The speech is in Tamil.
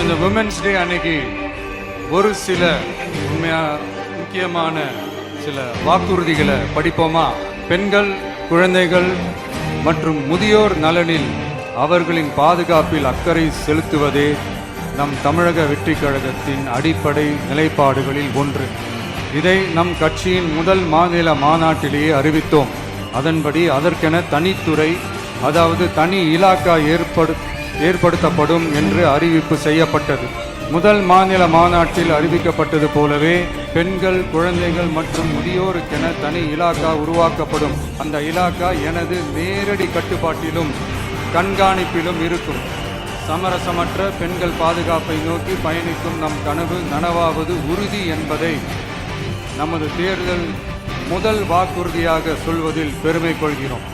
இந்த விமென்ஸ் டே அன்னைக்கு ஒரு சில முக்கியமான சில வாக்குறுதிகளை படிப்போமா? பெண்கள், குழந்தைகள் மற்றும் முதியோர் நலனில் அவர்களின் பாதுகாப்பில் அக்கறை செலுத்துவதே நம் தமிழக வெற்றி கழகத்தின் அடிப்படை நிலைப்பாடுகளில் ஒன்று. இதை நம் கட்சியின் முதல் மாநில மாநாட்டிலேயே அறிவித்தோம். அதன்படி அதற்கென தனித்துறை, அதாவது தனி இலாக்கா ஏற்படுத்தப்படும் என்று அறிவிப்பு செய்யப்பட்டது. முதல் மாநில மாநாட்டில் அறிவிக்கப்பட்டது போலவே பெண்கள், குழந்தைகள் மற்றும் முதியோருக்கென தனி இலாக்கா உருவாக்கப்படும். அந்த இலாக்கா எனது நேரடி கட்டுப்பாட்டிலும் கண்காணிப்பிலும் இருக்கும். சமரசமற்ற பெண்கள் பாதுகாப்பை நோக்கி பயணிக்கும் நம் கனவு நனவாவது உறுதி என்பதை நமது தேர்தல் முதல் வாக்குறுதியாக சொல்வதில் பெருமை கொள்கிறோம்.